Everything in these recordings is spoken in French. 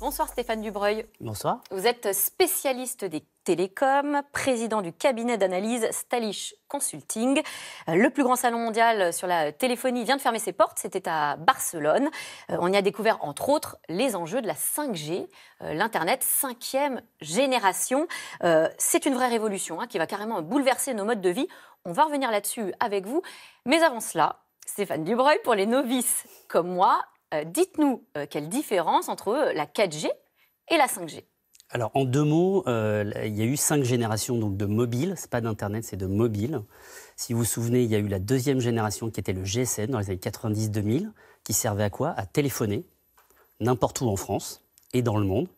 Bonsoir Stéphane Dubreuil. Bonsoir. Vous êtes spécialiste des télécoms, président du cabinet d'analyse Stalish Consulting. Le plus grand salon mondial sur la téléphonie vient de fermer ses portes, c'était à Barcelone. On y a découvert entre autres les enjeux de la 5G, l'Internet 5e génération. C'est une vraie révolution qui va carrément bouleverser nos modes de vie. On va revenir là-dessus avec vous. Mais avant cela, Stéphane Dubreuil, pour les novices comme moi, dites-nous quelle différence entre la 4G et la 5G. Alors, en deux mots, il y a eu 5 générations donc, de mobile. Ce n'est pas d'Internet, c'est de mobile. Si vous vous souvenez, il y a eu la 2e génération qui était le GSM dans les années 90-2000, qui servait à quoi? À téléphoner n'importe où en France et dans le monde.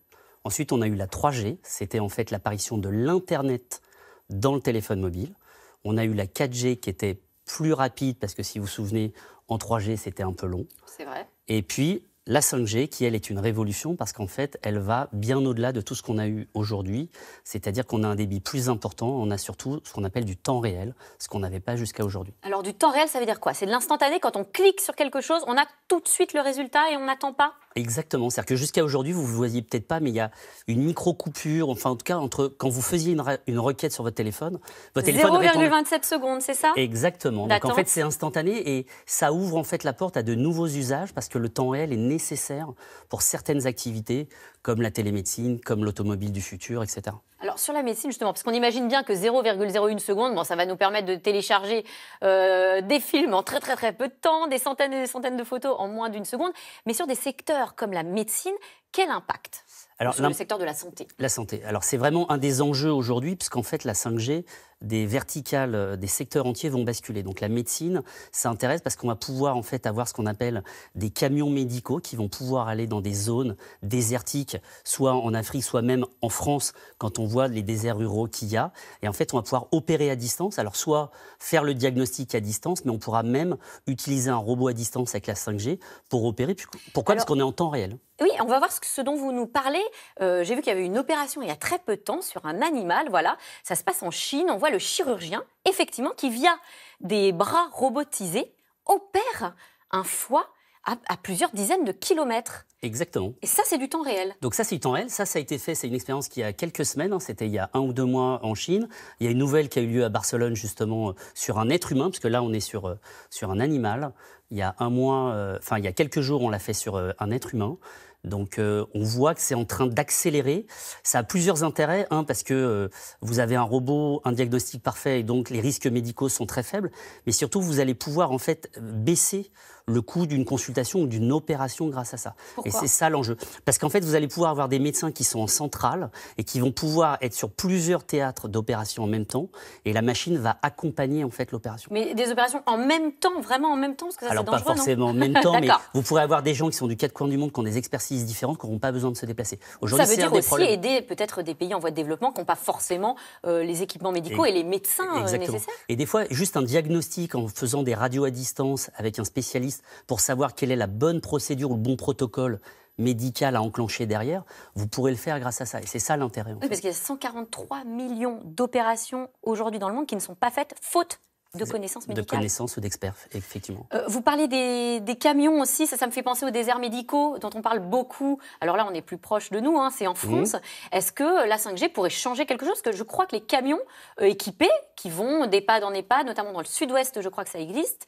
Ensuite, on a eu la 3G. C'était en fait l'apparition de l'Internet dans le téléphone mobile. On a eu la 4G qui était plus rapide parce que si vous vous souvenez, en 3G, c'était un peu long. C'est vrai. Et puis, la 5G, qui, elle, est une révolution parce qu'en fait, elle va bien au-delà de tout ce qu'on a eu aujourd'hui. C'est-à-dire qu'on a un débit plus important, on a surtout ce qu'on appelle du temps réel, ce qu'on n'avait pas jusqu'à aujourd'hui. Alors, du temps réel, ça veut dire quoi? C'est de l'instantané, quand on clique sur quelque chose, on a tout de suite le résultat et on n'attend pas? Exactement, c'est-à-dire que jusqu'à aujourd'hui, vous ne le voyez peut-être pas, mais il y a une micro-coupure, enfin en tout cas, entre quand vous faisiez une requête sur votre téléphone 0,27 secondes, c'est ça? Exactement, donc en fait c'est instantané et ça ouvre en fait la porte à de nouveaux usages parce que le temps réel est nécessaire pour certaines activités comme la télémédecine, comme l'automobile du futur, etc. Alors sur la médecine justement, parce qu'on imagine bien que 0,01 seconde, ça va nous permettre de télécharger des films en très peu de temps, des centaines et des centaines de photos en moins d'une seconde, mais sur des secteurs comme la médecine, quel impact? Alors, sur le secteur de la santé. La santé. Alors c'est vraiment un des enjeux aujourd'hui, puisqu'en fait la 5G, des verticales, des secteurs entiers vont basculer. Donc la médecine, ça intéresse parce qu'on va pouvoir en fait avoir ce qu'on appelle des camions médicaux qui vont pouvoir aller dans des zones désertiques, soit en Afrique, soit même en France, quand on voit les déserts ruraux qu'il y a. Et en fait, on va pouvoir opérer à distance. Alors soit faire le diagnostic à distance, mais on pourra même utiliser un robot à distance avec la 5G pour opérer. Pourquoi? Parce qu'on est en temps réel. Oui, on va voir ce dont vous nous parlez. J'ai vu qu'il y avait une opération il y a très peu de temps sur un animal. Voilà, ça se passe en Chine. On voit le chirurgien, effectivement, qui via des bras robotisés opère un foie à plusieurs dizaines de kilomètres. Exactement. Et ça, c'est du temps réel. Donc ça, c'est du temps réel. Ça a été fait, c'est une expérience qui a quelques semaines. C'était il y a 1 ou 2 mois en Chine. Il y a une nouvelle qui a eu lieu à Barcelone, justement, sur un être humain, parce que là, on est sur un animal. Il y a il y a quelques jours, on l'a fait sur un être humain. Donc on voit que c'est en train d'accélérer. Ça a plusieurs intérêts, parce que vous avez un robot, un diagnostic parfait, et donc les risques médicaux sont très faibles. Mais surtout, vous allez pouvoir en fait baisser le coût d'une consultation ou d'une opération grâce à ça. Pourquoi? Et c'est ça l'enjeu. Parce qu'en fait, vous allez pouvoir avoir des médecins qui sont en centrale et qui vont pouvoir être sur plusieurs théâtres d'opération en même temps. Et la machine va accompagner en fait l'opération. Mais des opérations en même temps, vraiment en même temps, parce que ça, alors c'est dangereux, pas forcément non? en même temps, mais vous pourrez avoir des gens qui sont du 4 coins du monde, qui ont des expertises différentes, qui n'auront pas besoin de se déplacer. Ça veut dire aussi aider peut-être des pays en voie de développement qui n'ont pas forcément les équipements médicaux et les médecins nécessaires. Et des fois, juste un diagnostic en faisant des radios à distance avec un spécialiste pour savoir quelle est la bonne procédure ou le bon protocole médical à enclencher derrière, vous pourrez le faire grâce à ça. Et c'est ça l'intérêt. Oui, parce qu'il y a 143 millions d'opérations aujourd'hui dans le monde qui ne sont pas faites faute de connaissances médicales. De connaissances ou d'experts, effectivement. Vous parlez des camions aussi, ça me fait penser aux déserts médicaux dont on parle beaucoup. Alors là, on est plus proche de nous, c'est en France. Est-ce que la 5G pourrait changer quelque chose? Parce que je crois que les camions équipés qui vont d'EHPAD en EHPAD, notamment dans le sud-ouest, je crois que ça existe,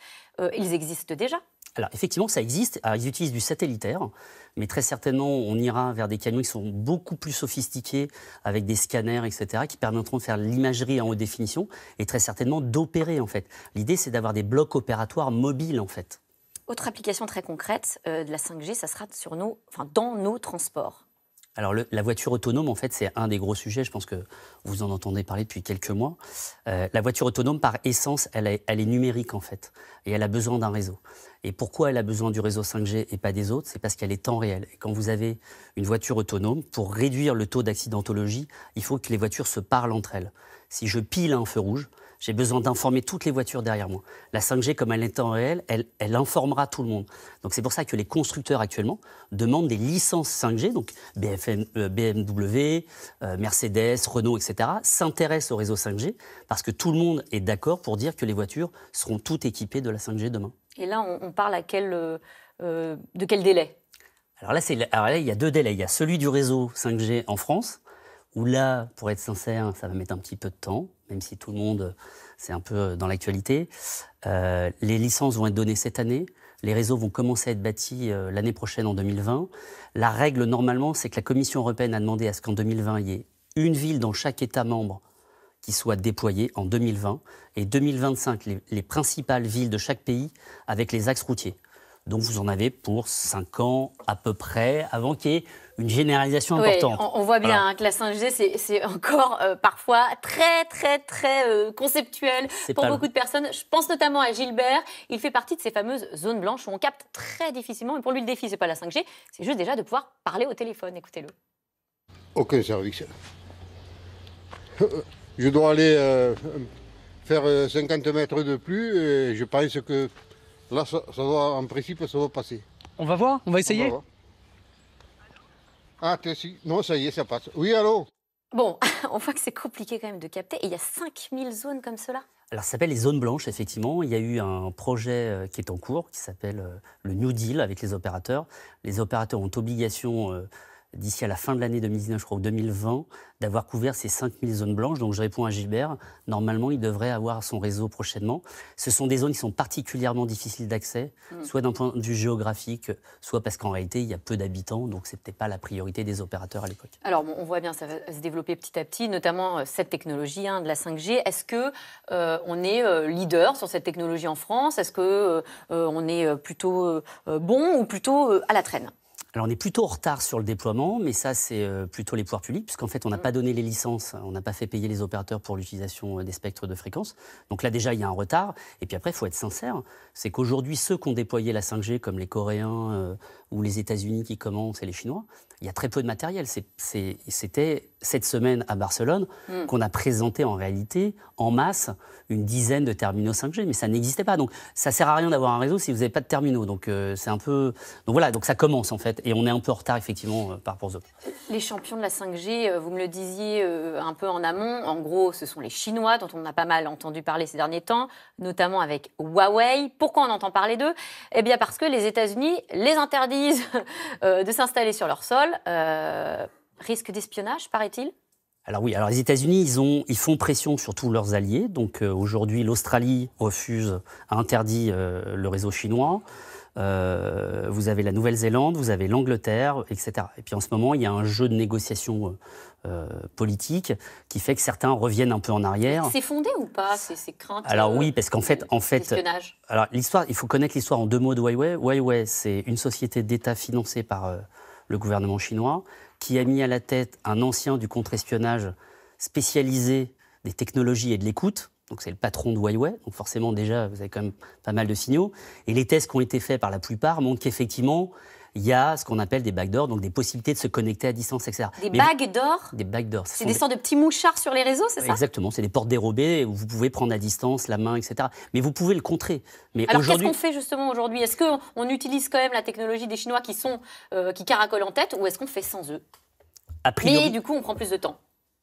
ils existent déjà. Alors effectivement, ça existe. Alors, ils utilisent du satellitaire, mais très certainement, on ira vers des camions qui sont beaucoup plus sophistiqués, avec des scanners, etc., qui permettront de faire l'imagerie en haute définition et très certainement d'opérer, en fait. L'idée, c'est d'avoir des blocs opératoires mobiles, en fait. Autre application très concrète de la 5G, ça sera dans nos transports. Alors la voiture autonome, en fait, c'est un des gros sujets. Je pense que vous en entendez parler depuis quelques mois. La voiture autonome, par essence, elle est numérique, en fait. Et elle a besoin d'un réseau. Et pourquoi elle a besoin du réseau 5G et pas des autres? C'est parce qu'elle est temps réel. Et quand vous avez une voiture autonome, pour réduire le taux d'accidentologie, il faut que les voitures se parlent entre elles. Si je pile un feu rouge, j'ai besoin d'informer toutes les voitures derrière moi. La 5G, comme elle est en temps réel, elle informera tout le monde. Donc c'est pour ça que les constructeurs actuellement demandent des licences 5G, donc BMW, Mercedes, Renault, etc., s'intéressent au réseau 5G parce que tout le monde est d'accord pour dire que les voitures seront toutes équipées de la 5G demain. Et là, on parle de quel délai? Alors là, il y a 2 délais. Il y a celui du réseau 5G en France, où là, pour être sincère, ça va mettre un petit peu de temps, même si tout le monde, c'est un peu dans l'actualité. Les licences vont être données cette année. Les réseaux vont commencer à être bâtis l'année prochaine, en 2020. La règle, normalement, c'est que la Commission européenne a demandé à ce qu'en 2020, il y ait une ville dans chaque État membre qui soit déployée en 2020, et 2025, les principales villes de chaque pays avec les axes routiers. Donc vous en avez pour 5 ans à peu près, avant qu'il y ait une généralisation importante. On voit bien que la 5G, c'est encore parfois très conceptuel pour beaucoup de personnes. Je pense notamment à Gilbert. Il fait partie de ces fameuses zones blanches où on capte très difficilement. Et pour lui, le défi, c'est pas la 5G, c'est juste déjà de pouvoir parler au téléphone. Écoutez-le. Aucun service. Je dois aller faire 50 mètres de plus et je pense que là, en principe, ça doit passer. On va voir, on va essayer. On va voir. Ah, si. Non, ça y est, ça passe. Oui, allô? Bon, on voit que c'est compliqué quand même de capter. Et il y a 5000 zones comme cela. Alors, ça s'appelle les zones blanches, effectivement. Il y a eu un projet qui est en cours, qui s'appelle le New Deal avec les opérateurs. Les opérateurs ont obligation, d'ici à la fin de l'année 2019, je crois, ou 2020, d'avoir couvert ces 5000 zones blanches. Donc, je réponds à Gilbert. Normalement, il devrait avoir son réseau prochainement. Ce sont des zones qui sont particulièrement difficiles d'accès, soit d'un point de vue géographique, soit parce qu'en réalité, il y a peu d'habitants. Donc, ce n'était pas la priorité des opérateurs à l'époque. Alors, bon, on voit bien, ça va se développer petit à petit, notamment cette technologie de la 5G. Est-ce qu'on est leader sur cette technologie en France? Est-ce qu'on est plutôt bon ou plutôt à la traîne? Alors on est plutôt en retard sur le déploiement, mais ça c'est plutôt les pouvoirs publics, puisqu'en fait on n'a pas donné les licences, on n'a pas fait payer les opérateurs pour l'utilisation des spectres de fréquence. Donc là déjà il y a un retard, et puis après il faut être sincère, c'est qu'aujourd'hui ceux qui ont déployé la 5G, comme les Coréens ou les États-Unis qui commencent et les Chinois, il y a très peu de matériel. C'était cette semaine à Barcelone qu'on a présenté en réalité en masse une dizaine de terminaux 5G, mais ça n'existait pas. Donc ça sert à rien d'avoir un réseau si vous n'avez pas de terminaux. Donc c'est un peu, donc voilà, donc ça commence en fait, et on est un peu en retard effectivement par rapport aux autres. Les champions de la 5G, vous me le disiez un peu en amont. En gros, ce sont les Chinois dont on a pas mal entendu parler ces derniers temps, notamment avec Huawei. Pourquoi on entend parler d'eux? Eh bien parce que les États-Unis les interdisent de s'installer sur leur sol. Risque d'espionnage, paraît-il? Alors oui, alors les États-Unis, ils font pression sur tous leurs alliés. Donc aujourd'hui, l'Australie refuse, a interdit le réseau chinois. Vous avez la Nouvelle-Zélande, vous avez l'Angleterre, etc. Et puis en ce moment, il y a un jeu de négociation politique qui fait que certains reviennent un peu en arrière. C'est fondé ou pas, ces craintes? Alors oui, parce qu'en fait, alors l'histoire, il faut connaître l'histoire en 2 mots de Huawei. Huawei, c'est une société d'État financée par le gouvernement chinois qui a mis à la tête un ancien du contre-espionnage spécialisé des technologies et de l'écoute. Donc c'est le patron de Huawei, donc forcément déjà vous avez quand même pas mal de signaux. Et les tests qui ont été faits par la plupart montrent qu'effectivement il y a ce qu'on appelle des backdoors, donc des possibilités de se connecter à distance, etc. Des backdoors? Des backdoors. C'est des sortes de petits mouchards sur les réseaux, c'est ça? Exactement, c'est des portes dérobées où vous pouvez prendre à distance la main, etc. Mais vous pouvez le contrer. Mais alors qu'est-ce qu'on fait justement aujourd'hui? Est-ce qu'on utilise quand même la technologie des Chinois qui caracolent en tête, ou est-ce qu'on fait sans eux? A priori, mais du coup on prend plus de temps.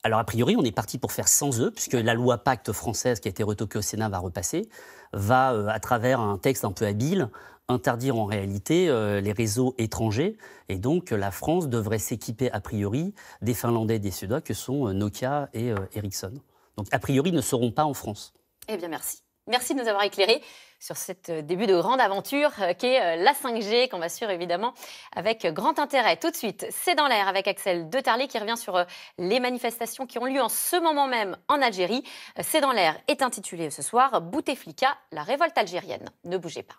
Alors, a priori, on est parti pour faire sans eux, puisque la loi Pacte française, qui a été retoquée au Sénat, va repasser, va, à travers un texte un peu habile, interdire en réalité les réseaux étrangers. Et donc, la France devrait s'équiper, a priori, des Finlandais et des Suédois, que sont Nokia et Ericsson. Donc, a priori, ne seront pas en France. Eh bien, merci. Merci de nous avoir éclairés sur ce début de grande aventure qu'est la 5G, qu'on va suivre évidemment avec grand intérêt. Tout de suite, c'est dans l'air avec Axel de Tarlé qui revient sur les manifestations qui ont lieu en ce moment même en Algérie. C'est dans l'air est intitulé ce soir Bouteflika, la révolte algérienne. Ne bougez pas.